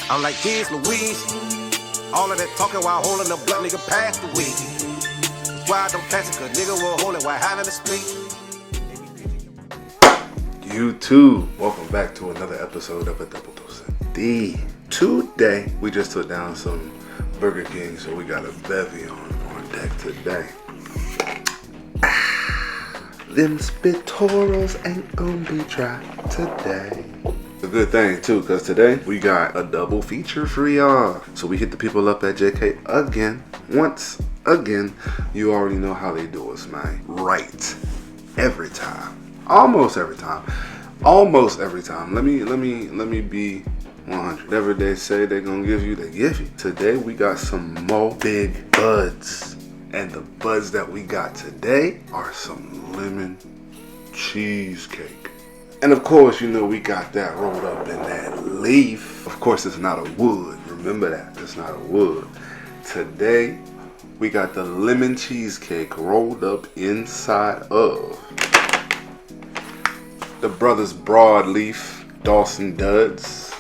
I'm like kids, Louise. All of that talking while holding the blunt, nigga, pass the weed. That's why I don't pass it, cause nigga will hold it while having a speech. You too. Welcome back to another episode of A Double Dose of D. Today, we just took down some Burger King, so we got a bevy on deck today. Them spitoros ain't gonna be dry today. A good thing too, cause today we got a double feature for y'all. So we hit the people up at JK again, once again. You already know how they do us, man. Right, every time, almost every time. Let me be 100. Whatever they say they're gonna give you, they give you. Today we got some more big buds. And the buds that we got today are some lemon cheesecake. And of course, you know we got that rolled up in that leaf. Of course, it's not a wood. Remember that, it's not a wood. Today, we got the lemon cheesecake rolled up inside of the Brothers Broadleaf Dawson Duds.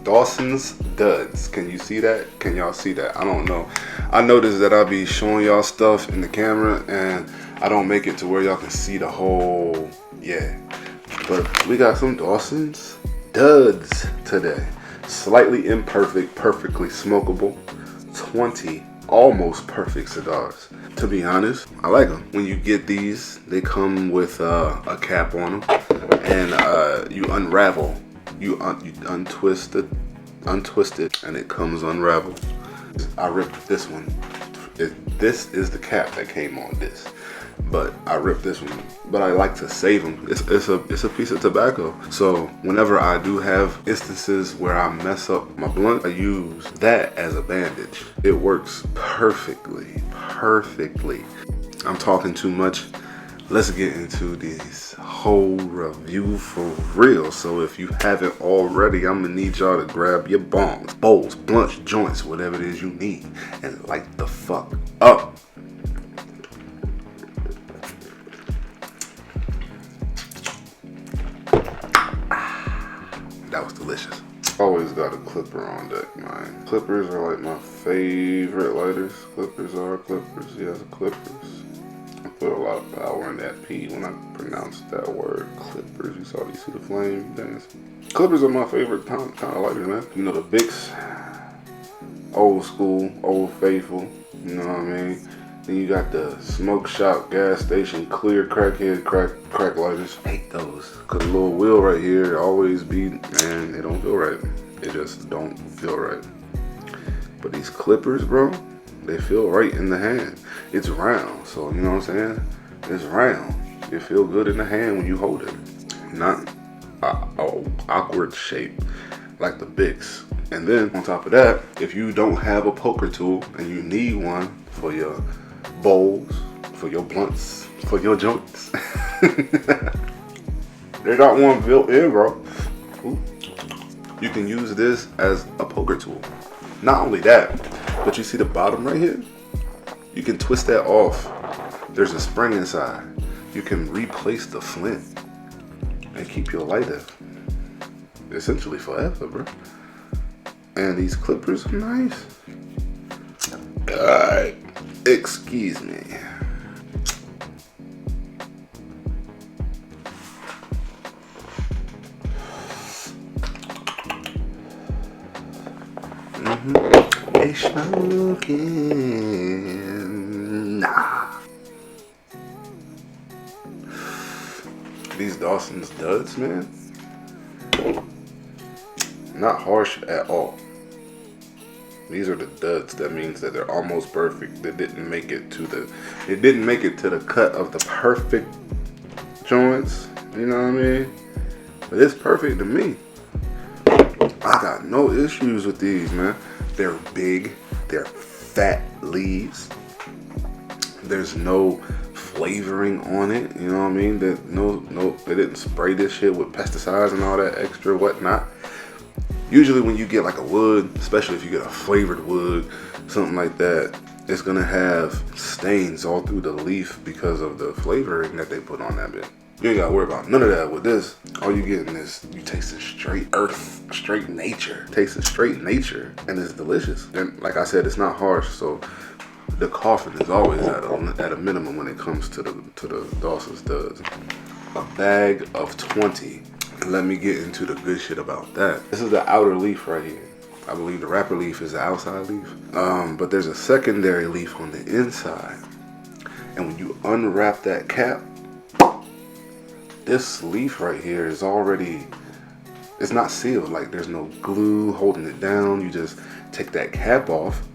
Dawson's Duds. Can you see that? Can y'all see that? I don't know. I noticed that I'll be showing y'all stuff in the camera and I don't make it to where y'all can see the whole, yeah. But we got some Dawson's Duds today. Slightly imperfect, perfectly smokable, 20 almost perfect cigars. To be honest, I like them. When you get these, they come with a cap on them and you unravel. You untwist it, and it comes unraveled. I ripped this one. This is the cap that came on this, but I ripped this one. But I like to save them. It's a piece of tobacco. So whenever I do have instances where I mess up my blunt, I use that as a bandage. It works perfectly. I'm talking too much. Let's get into this whole review for real. So if you haven't already, I'm gonna need y'all to grab your bongs, bowls, blunts, joints, whatever it is you need, and light the fuck up. That was delicious. Always got a clipper on deck, man. Clippers are like my favorite lighters. Clippers, yes, clippers. I put a lot of power in that P when I pronounced that word, clippers. You see the flame dance. Clippers are my favorite kind of lighters, man. You know, the Bics, old school, old faithful, you know what I mean? Then you got the smoke shop, gas station, clear crackhead crack lighters. I hate those, cause the little wheel right here always be, man, it don't feel right. It just don't feel right. But these clippers, bro, they feel right in the hand. It's round, so you know what I'm saying? It's round. It feel good in the hand when you hold it. Not awkward shape like the Bics. And then on top of that, if you don't have a poker tool and you need one for your bowls, for your blunts, for your joints, they got one built in, bro. Ooh. You can use this as a poker tool. Not only that, but you see the bottom right here? You can twist that off. There's a spring inside. You can replace the flint and keep your lighter essentially forever, bro. And these clippers are nice. Alright, excuse me. A smoking. Nah. These Dawson's Duds, man. Not harsh at all. These are the duds. That means that they're almost perfect. They didn't make it to the cut of the perfect joints. You know what I mean? But it's perfect to me. I got no issues with these, man. They're big. They're fat leaves. There's no flavoring on it. You know what I mean? They didn't spray this shit with pesticides and all that extra whatnot. Usually when you get like a wood, especially if you get a flavored wood, something like that, it's gonna have stains all through the leaf because of the flavoring that they put on that bit. You ain't gotta worry about none of that with this. All you getting is you tasting straight earth, straight nature. Tasting straight nature, and it's delicious. And like I said, it's not harsh, so the coughing is always at a minimum when it comes to the Dawson's Duds. A bag of 20. Let me get into the good shit about that. This is the outer leaf right here. I believe the wrapper leaf is the outside leaf. But there's a secondary leaf on the inside. And when you unwrap that cap, this leaf right here is already, it's not sealed. Like there's no glue holding it down. You just take that cap off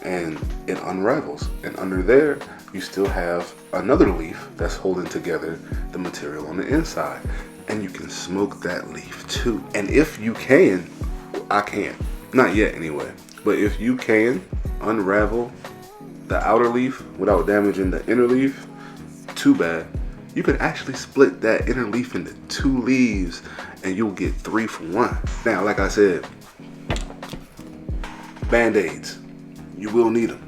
and it unravels. And under there, you still have another leaf that's holding together the material on the inside. And you can smoke that leaf too. And if you can, I can't. Not yet anyway. But if you can unravel the outer leaf without damaging the inner leaf, too bad. You can actually split that inner leaf into 2 leaves and you'll get 3 for 1. Now, like I said, Band-Aids, you will need them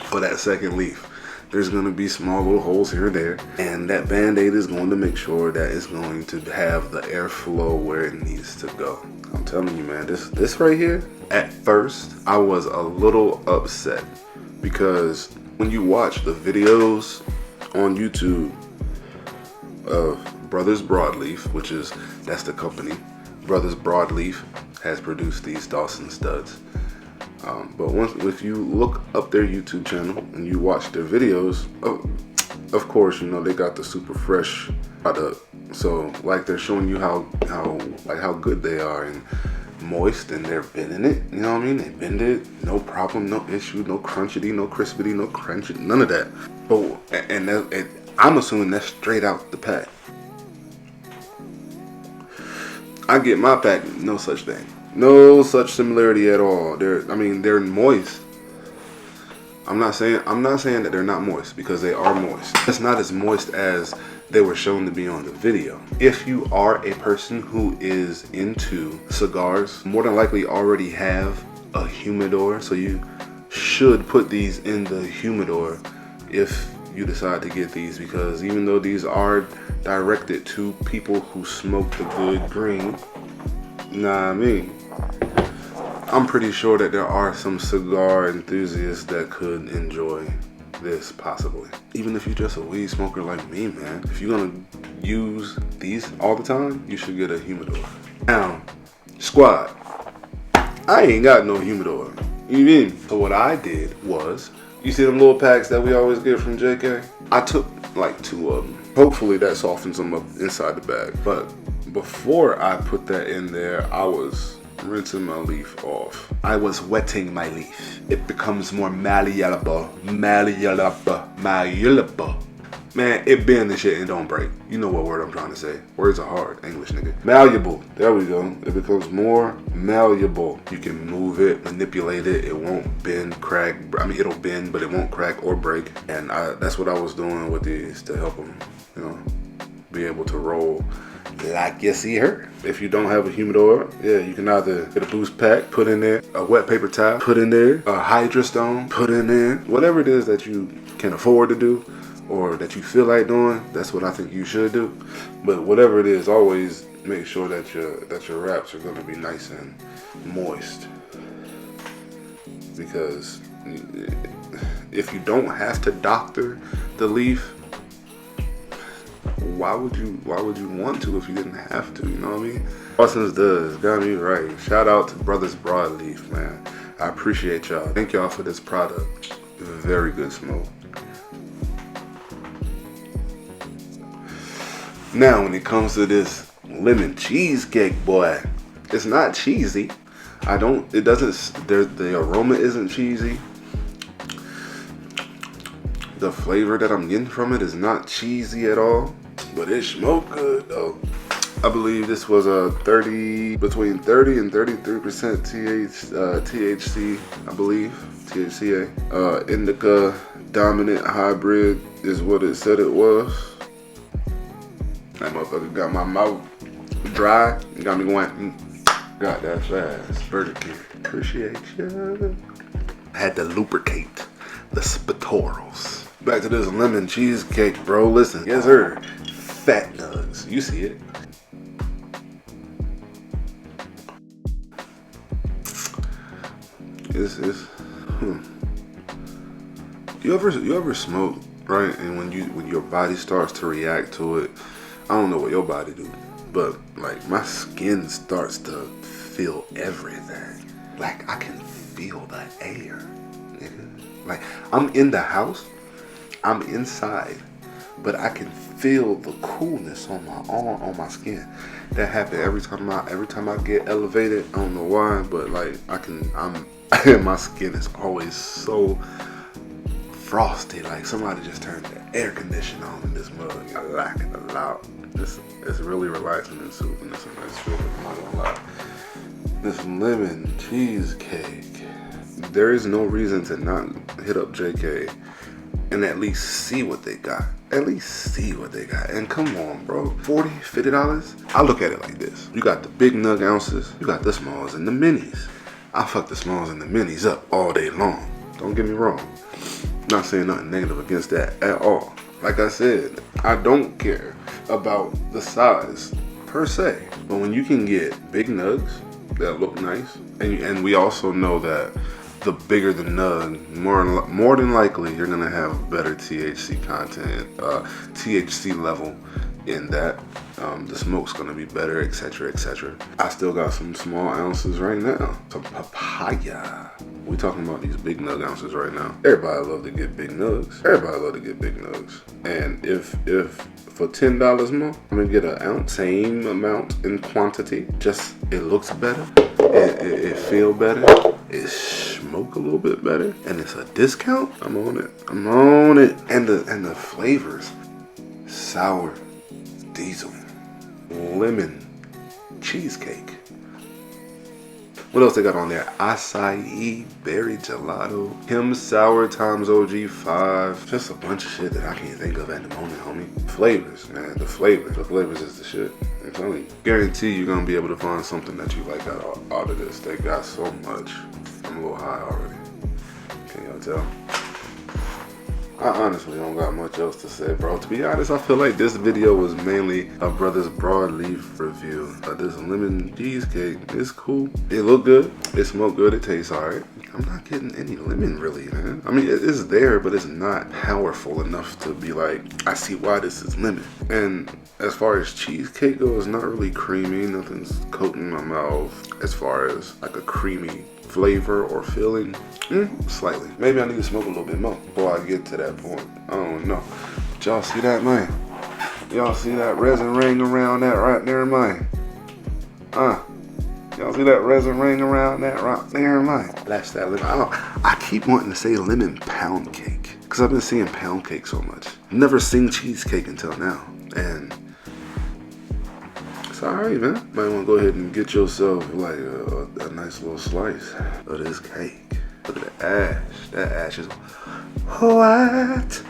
for that second leaf. There's gonna be small little holes here and there, and that Band-Aid is going to make sure that it's going to have the airflow where it needs to go. I'm telling you, man, this right here, at first, I was a little upset because when you watch the videos on YouTube of Brothers Broadleaf, that's the company, Brothers Broadleaf has produced these Dawson's Duds. But if you look up their YouTube channel and you watch their videos, of course, you know, they got the super fresh product. So like they're showing you how good they are and moist, and they're bending it. You know what I mean? They bend it, no problem, no issue, no crunchity, no crispity, no crunch, none of that. But and I'm assuming that's straight out the pack. I get my pack, no such thing. No such similarity at all. They're moist. I'm not saying that they're not moist, because they are moist. It's not as moist as they were shown to be on the video. If you are a person who is into cigars, more than likely already have a humidor, so you should put these in the humidor if you decide to get these, because even though these are directed to people who smoke the good green, I'm pretty sure that there are some cigar enthusiasts that could enjoy this, possibly. Even if you're just a weed smoker like me, man, if you're gonna use these all the time, you should get a humidor. Now, squad, I ain't got no humidor. You mean? So what I did was, you see them little packs that we always get from JK? I took like 2 of them. Hopefully that softens them up inside the bag. But before I put that in there, I was rinsing my leaf off. I was wetting my leaf. It becomes more malleable. Man, it bend and shit and don't break. You know what word I'm trying to say. Words are hard, English nigga. Malleable, there we go. It becomes more malleable. You can move it, manipulate it. It won't bend, crack. It'll bend, but it won't crack or break. And that's what I was doing with these to help them, you know, be able to roll like you see her. If you don't have a humidor, yeah, you can either get a boost pack, put in there, a wet paper towel, put in there, a Hydra Stone, put in there. Whatever it is that you can afford to do or that you feel like doing, that's what I think you should do. But whatever it is, always make sure that your wraps are going to be nice and moist. Because if you don't have to doctor the leaf, why would you want to if you didn't have to? You know what I mean? Dawson's Duds got me right. Shout out to Brothers Broadleaf, man. I appreciate y'all. Thank y'all for this product. Very good smoke. Now, when it comes to this lemon cheesecake, boy, it's not cheesy. The aroma isn't cheesy. The flavor that I'm getting from it is not cheesy at all. But it smoked good though. I believe this was between 30 and 33% THC, I believe, THCA. Indica dominant hybrid is what it said it was. That motherfucker got my mouth dry and got me going, got that fast. Burger King, appreciate you. I had to lubricate the spattorals. Back to this lemon cheesecake, bro. Listen, yes sir. fat nugs. You see it. It's You ever smoke, right? And when your body starts to react to it, I don't know what your body do, but like my skin starts to feel everything. Like I can feel the air, nigga. Like I'm in the house, I'm inside, but I can feel the coolness on my arm, on my skin. That happens every time I get elevated. I don't know why, but like my skin is always so frosty, like somebody just turned the air conditioner on in this mug. I like it a lot. It's really relaxing and soothing. It's a nice feeling. I'm not gonna lie. This lemon cheesecake. There is no reason to not hit up JK and at least see what they got. At least see what they got. And come on, bro. $40, $50? I look at it like this. You got the big nug ounces. You got the smalls and the minis. I fuck the smalls and the minis up all day long. Don't get me wrong. Not saying nothing negative against that at all. Like I said, I don't care about the size per se. But when you can get big nugs that look nice, and we also know that the bigger the nug, more than likely you're gonna have better THC content, THC level in that. The smoke's gonna be better, etc., etc. I still got some small ounces right now. Some papaya. We talking about these big nug ounces right now. Everybody love to get big nugs. Everybody love to get big nugs. And if for $10 more, I'm gonna get an ounce, same amount in quantity. Just it looks better. It feel better. It smoke a little bit better, and it's a discount. I'm on it. I'm on it. And the flavors, sour, diesel, lemon, cheesecake. What else they got on there? Acai, berry gelato, Kim sour times OG5. Just a bunch of shit that I can't think of at the moment, homie. Flavors, man. The flavors is the shit. I'm telling you. Guarantee you're gonna be able to find something that you like out of this. They got so much. I'm a little high already. Can y'all tell? I honestly don't got much else to say, bro. To be honest, I feel like this video was mainly a brother's broadleaf review. This lemon cheesecake is cool. It look good. It smoke good. It tastes alright. I'm not getting any lemon really, man. I mean, it is there, but it's not powerful enough to be like, I see why this is lemon. And as far as cheesecake goes, it's not really creamy. Nothing's coating my mouth as far as like a creamy flavor or feeling. Slightly. Maybe I need to smoke a little bit more before I get to that point. I don't know. But y'all see that, man? Y'all see that resin ring around that right there, man? Y'all see that resin ring around that right there, man? That's that lemon. I keep wanting to say lemon pound cake because I've been seeing pound cake so much. Never seen cheesecake until now, and it's alright, man. Might want to go ahead and get yourself like a nice little slice of this cake. Look at the ash. That ash is white.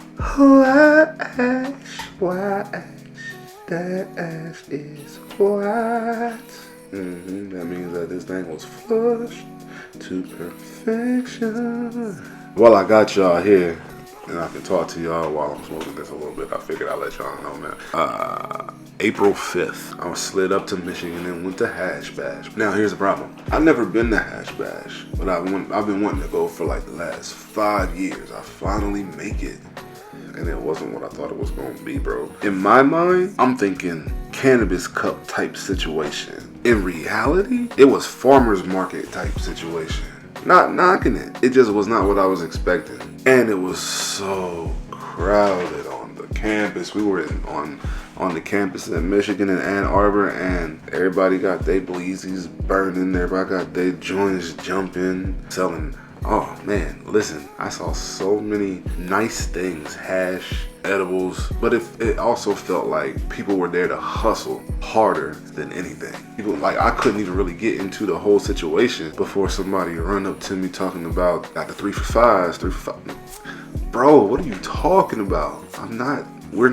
That ash is white. That means that this thing was flushed to perfection. Well, I got y'all here, and I can talk to y'all while I'm smoking this a little bit. I figured I'd let y'all know, man. April 5th, I was slid up to Michigan and went to Hash Bash. Now, here's the problem. I've never been to Hash Bash, but I've been wanting to go for like the last 5 years. I finally make it, and it wasn't what I thought it was going to be, bro. In my mind, I'm thinking cannabis cup type situation. In reality, it was farmer's market type situation. Not knocking it. It just was not what I was expecting. And it was so crowded on the campus. We were on the campus in Michigan and Ann Arbor, and everybody got their bleezies burning. Everybody got their joints jumping, selling. Oh man, listen, I saw so many nice things, hash, edibles, but it also felt like people were there to hustle harder than anything. People, like, I couldn't even really get into the whole situation before somebody run up to me talking about, got the 3 for 5s, 3 for 5. Bro, what are you talking about? We're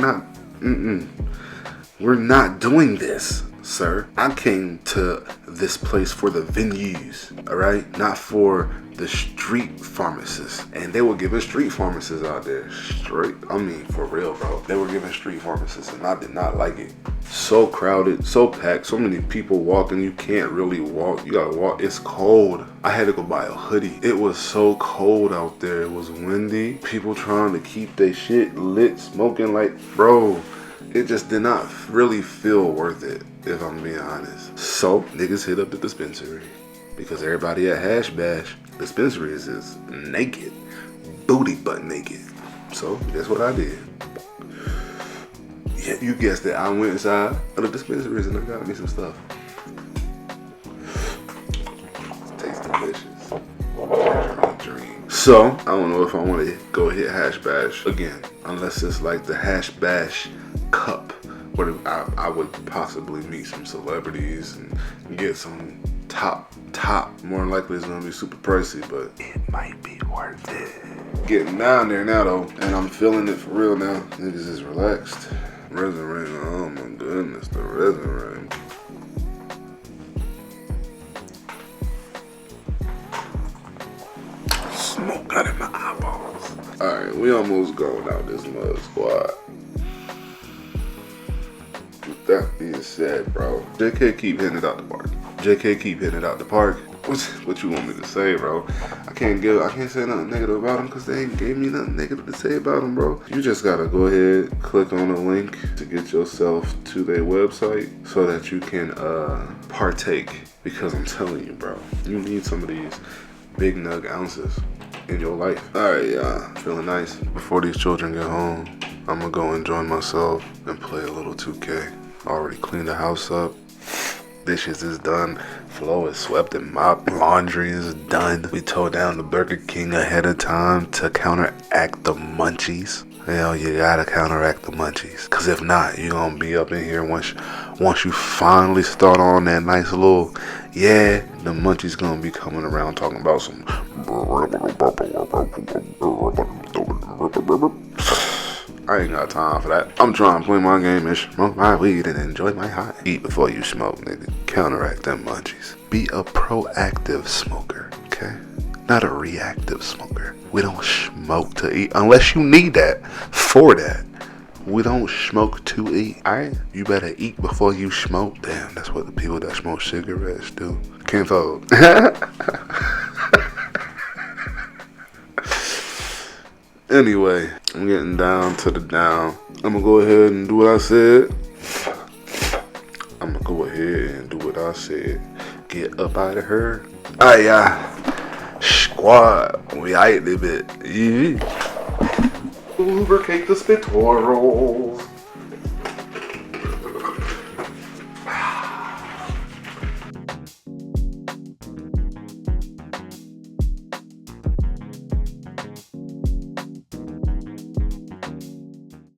not doing this. sir. I came to this place for the venues, all right? Not for the street pharmacists. And they were giving street pharmacists out there. Straight, I mean, for real, bro. They were giving street pharmacists, and I did not like it. So crowded, so packed, so many people walking. You can't really walk. You gotta walk. It's cold. I had to go buy a hoodie. It was so cold out there. It was windy. People trying to keep their shit lit, smoking like, bro. It just did not really feel worth it, if I'm being honest. So niggas hit up the dispensary because everybody at Hash Bash dispensaries is naked, booty butt naked. So that's what I did. Yeah, you guessed it. I went inside of the dispensaries and I got me some stuff. Tastes delicious. Dream. So I don't know if I want to go hit Hash Bash again, unless it's like the Hash Bash Cup, where I would possibly meet some celebrities and get some top. More than likely it's gonna be super pricey, but it might be worth it. Getting down there now though, and I'm feeling it for real now. Niggas is relaxed. Resin ring, oh my goodness, the resin ring. Smoke got in my eyeballs. Alright, we almost gone out this mud squad. With that being said, bro, JK keep hitting it out the park. JK keep hitting it out the park. What you want me to say, bro? I can't say nothing negative about him because they ain't gave me nothing negative to say about him, bro. You just gotta go ahead, click on the link to get yourself to their website so that you can partake. Because I'm telling you, bro, you need some of these big nug ounces in your life. Alright, y'all, feeling nice. Before these children get home, I'm gonna go enjoy myself and play a little 2K. Already cleaned the house up. Dishes is done, floor is swept and mopped, laundry is done. We tore down the Burger King ahead of time to counteract the munchies. Hell, you gotta counteract the munchies, cause if not, you're gonna be up in here once you finally start on that nice little, yeah, the munchies gonna be coming around talking about some. I ain't got time for that. I'm trying to play my game and smoke my weed and enjoy my high. Eat before you smoke, nigga. Counteract them munchies. Be a proactive smoker, okay? Not a reactive smoker. We don't smoke to eat unless you need that. For that, we don't smoke to eat. Alright? You better eat before you smoke. Damn, that's what the people that smoke cigarettes do. Can't fold. Anyway, I'm getting down to the down. I'm gonna go ahead and do what I said. Get up out of her. Aye, squad. We ate a bit. Lubricate the spit twirls.